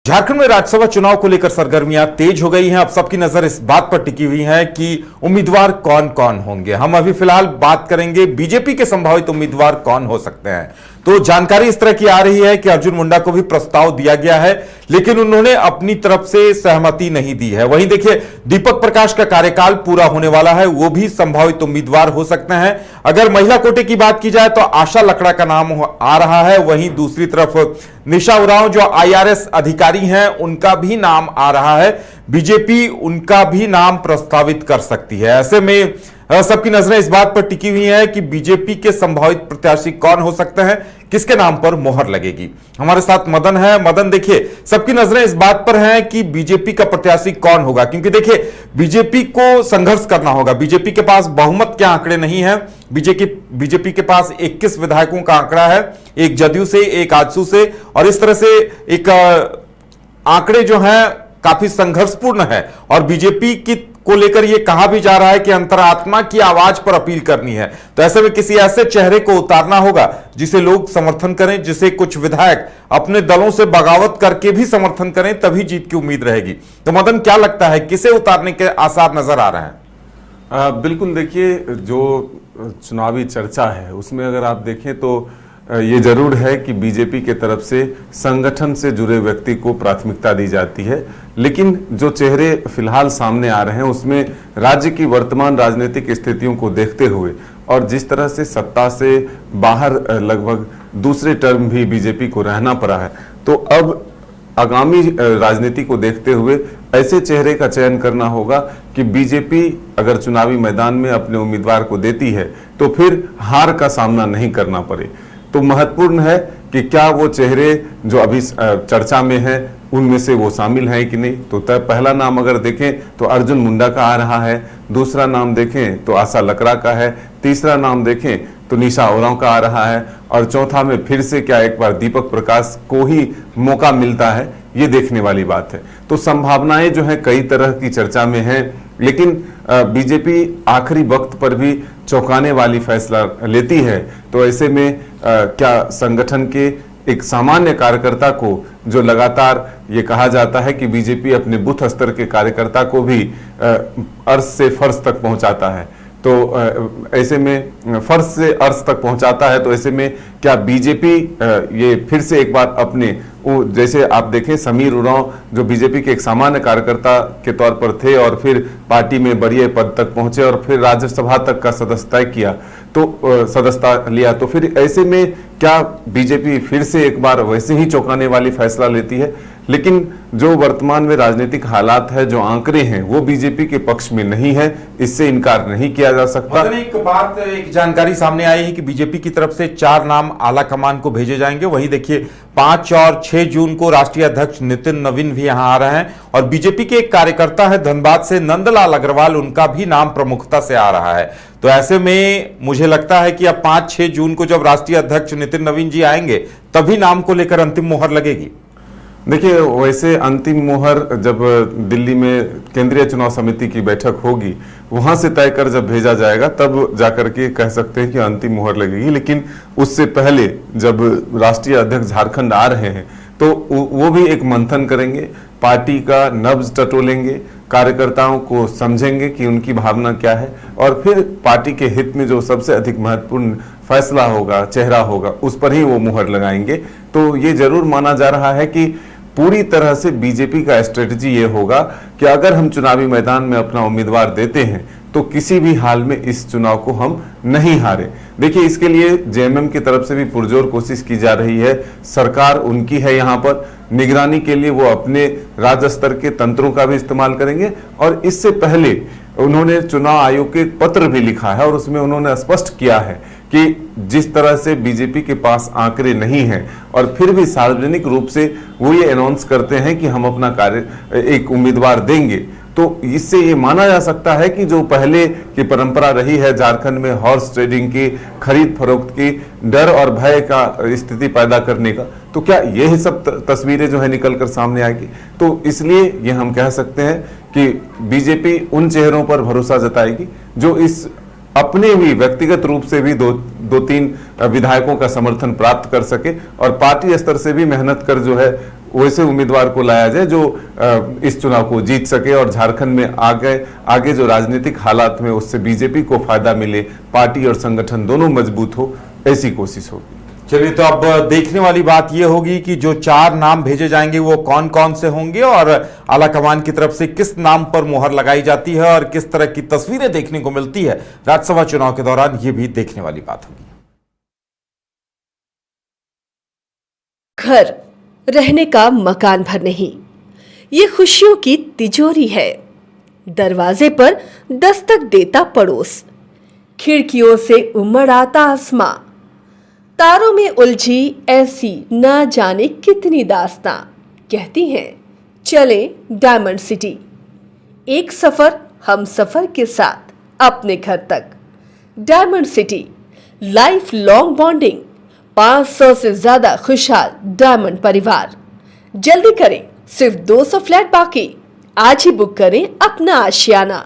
झारखंड में राज्यसभा चुनाव को लेकर सरगर्मियां तेज हो गई हैं। अब सबकी नजर इस बात पर टिकी हुई है कि उम्मीदवार कौन कौन होंगे। हम अभी फिलहाल बात करेंगे बीजेपी के संभावित उम्मीदवार कौन हो सकते हैं। तो जानकारी इस तरह की आ रही है कि अर्जुन मुंडा को भी प्रस्ताव दिया गया है, लेकिन उन्होंने अपनी तरफ से सहमति नहीं दी है। वहीं देखिए, दीपक प्रकाश का कार्यकाल पूरा होने वाला है, वो भी संभावित उम्मीदवार हो सकते हैं। अगर महिला कोटे की बात की जाए तो आशा लकड़ा का नाम आ रहा है। वहीं दूसरी तरफ निशा उरांव जो IRS अधिकारी हैं, उनका भी नाम आ रहा है। बीजेपी उनका भी नाम प्रस्तावित कर सकती है। ऐसे में सबकी नजरें इस बात पर टिकी हुई है कि बीजेपी के संभावित प्रत्याशी कौन हो सकते हैं, किसके नाम पर मोहर लगेगी। हमारे साथ मदन है। मदन, देखिए, सबकी नजरें इस बात पर हैं कि बीजेपी का प्रत्याशी कौन होगा, क्योंकि देखिए बीजेपी को संघर्ष करना होगा। बीजेपी के पास बहुमत के आंकड़े नहीं है। बीजेपी के पास 21 विधायकों का आंकड़ा है, एक जदयू से, एक आजसू से, और इस तरह से एक आंकड़े जो हैं काफी संघर्षपूर्ण है। और बीजेपी की को लेकर यह कहा भी जा रहा है कि अंतरात्मा की आवाज पर अपील करनी है। तो ऐसे में किसी ऐसे चेहरे को उतारना होगा जिसे लोग समर्थन करें, जिसे कुछ विधायक अपने दलों से बगावत करके भी समर्थन करें, तभी जीत की उम्मीद रहेगी। तो मदन, क्या लगता है किसे उतारने के आसार नजर आ रहे हैं? बिल्कुल, देखिए, जो चुनावी चर्चा है उसमें अगर आप देखें तो ये जरूर है कि बीजेपी के तरफ से संगठन से जुड़े व्यक्ति को प्राथमिकता दी जाती है, लेकिन जो चेहरे फिलहाल सामने आ रहे हैं उसमें राज्य की वर्तमान राजनीतिक स्थितियों को देखते हुए और जिस तरह से सत्ता से बाहर लगभग दूसरे टर्म भी बीजेपी को रहना पड़ा है, तो अब आगामी राजनीति को देखते हुए ऐसे चेहरे का चयन करना होगा कि बीजेपी अगर चुनावी मैदान में अपने उम्मीदवार को देती है तो फिर हार का सामना नहीं करना पड़े। तो महत्वपूर्ण है कि क्या वो चेहरे जो अभी चर्चा में हैं उनमें से वो शामिल हैं कि नहीं। तो पहला नाम अगर देखें तो अर्जुन मुंडा का आ रहा है, दूसरा नाम देखें तो आशा लकड़ा का है, तीसरा नाम देखें तो निशा उरांव का आ रहा है, और चौथा में फिर से क्या एक बार दीपक प्रकाश को ही मौका मिलता है, ये देखने वाली बात है। तो संभावनाएं जो है कई तरह की चर्चा में हैं, लेकिन बीजेपी आखिरी वक्त पर भी चौंकाने वाली फैसला लेती है। तो ऐसे में क्या संगठन के एक सामान्य कार्यकर्ता को, जो लगातार ये कहा जाता है कि बीजेपी अपने बूथ स्तर के कार्यकर्ता को भी अर्श से फर्श तक पहुंचाता है, तो ऐसे में फर्श से अर्श तक पहुंचाता है, तो ऐसे में क्या बीजेपी ये फिर से एक बार अपने जैसे आप देखें समीर उरांव जो बीजेपी के एक सामान्य कार्यकर्ता के तौर पर थे और फिर पार्टी में बड़े पद तक पहुंचे और फिर राज्यसभा तक का सदस्यता किया, तो सदस्यता लिया, तो फिर ऐसे में क्या बीजेपी फिर से एक बार वैसे ही चौंकाने वाली फैसला लेती है। लेकिन जो वर्तमान में राजनीतिक हालात है, जो आंकड़े हैं, वो बीजेपी के पक्ष में नहीं है, इससे इनकार नहीं किया जा सकता। एक जानकारी सामने आई है कि बीजेपी की तरफ से 4 नाम आला कमान को भेजे जाएंगे। वहीं देखिए 5 और 6 जून को राष्ट्रीय अध्यक्ष नितिन नवीन भी यहां आ रहे हैं, और बीजेपी के एक कार्यकर्ता है धनबाद से नंदलाल अग्रवाल, उनका भी नाम प्रमुखता से आ रहा है। तो ऐसे में मुझे लगता है कि अब 5-6 जून को जब राष्ट्रीय अध्यक्ष नितिन नवीन जी आएंगे तभी नाम को लेकर अंतिम मोहर लगेगी। देखिए, वैसे अंतिम मोहर जब दिल्ली में केंद्रीय चुनाव समिति की बैठक होगी, वहां से तय कर जब भेजा जाएगा तब जाकर के कह सकते हैं कि अंतिम मोहर लगेगी। लेकिन उससे पहले जब राष्ट्रीय अध्यक्ष झारखंड आ रहे हैं तो वो भी एक मंथन करेंगे, पार्टी का नब्ज टटोलेंगे, कार्यकर्ताओं को समझेंगे कि उनकी भावना क्या है, और फिर पार्टी के हित में जो सबसे अधिक महत्वपूर्ण फैसला होगा, चेहरा होगा, उस पर ही वो मुहर लगाएंगे। तो ये जरूर माना जा रहा है कि पूरी तरह से बीजेपी का स्ट्रेटजी ये होगा कि अगर हम चुनावी मैदान में अपना उम्मीदवार देते हैं तो किसी भी हाल में इस चुनाव को हम नहीं हारे। देखिए, इसके लिए जेएमएम की तरफ से भी पुरजोर कोशिश की जा रही है। सरकार उनकी है, यहाँ पर निगरानी के लिए वो अपने राज्य स्तर के तंत्रों का भी इस्तेमाल करेंगे। और इससे पहले उन्होंने चुनाव आयोग के पत्र भी लिखा है और उसमें उन्होंने स्पष्ट किया है कि जिस तरह से बीजेपी के पास आंकड़े नहीं हैं और फिर भी सार्वजनिक रूप से वो ये अनाउंस करते हैं कि हम अपना कार्य एक उम्मीदवार देंगे, तो इससे ये माना जा सकता है कि जो पहले की परंपरा रही है झारखंड में हॉर्स ट्रेडिंग की, खरीद फरोख्त की, डर और भय का स्थिति पैदा करने का, तो क्या यही सब तस्वीरें जो है निकल कर सामने आएगी। तो इसलिए ये हम कह सकते हैं कि बीजेपी उन चेहरों पर भरोसा जताएगी जो इस अपने भी व्यक्तिगत रूप से भी दो तीन विधायकों का समर्थन प्राप्त कर सके और पार्टी स्तर से भी मेहनत कर जो है वैसे उम्मीदवार को लाया जाए जो इस चुनाव को जीत सके और झारखंड में आगे जो राजनीतिक हालात में उससे बीजेपी को फायदा मिले, पार्टी और संगठन दोनों मजबूत हो, ऐसी कोशिश होगी। चलिए, तो अब देखने वाली बात यह होगी कि जो 4 नाम भेजे जाएंगे वो कौन कौन से होंगे और आलाकमान की तरफ से किस नाम पर मुहर लगाई जाती है और किस तरह की तस्वीरें देखने को मिलती है राज्यसभा चुनाव के दौरान, ये भी देखने वाली बात होगी। घर रहने का मकान भर नहीं, ये खुशियों की तिजोरी है। दरवाजे पर दस्तक देता पड़ोस, खिड़कियों से उमड़ आता आसमां, तारों में उलझी ऐसी न जाने कितनी दास्तां। कहती हैं चले डायमंड सिटी, एक सफर हम सफर के साथ अपने घर तक। Diamond city, life long bonding, 500 से ज्यादा खुशहाल डायमंड परिवार। जल्दी करें, सिर्फ 200 फ्लैट बाकी। आज ही बुक करें अपना आशियाना।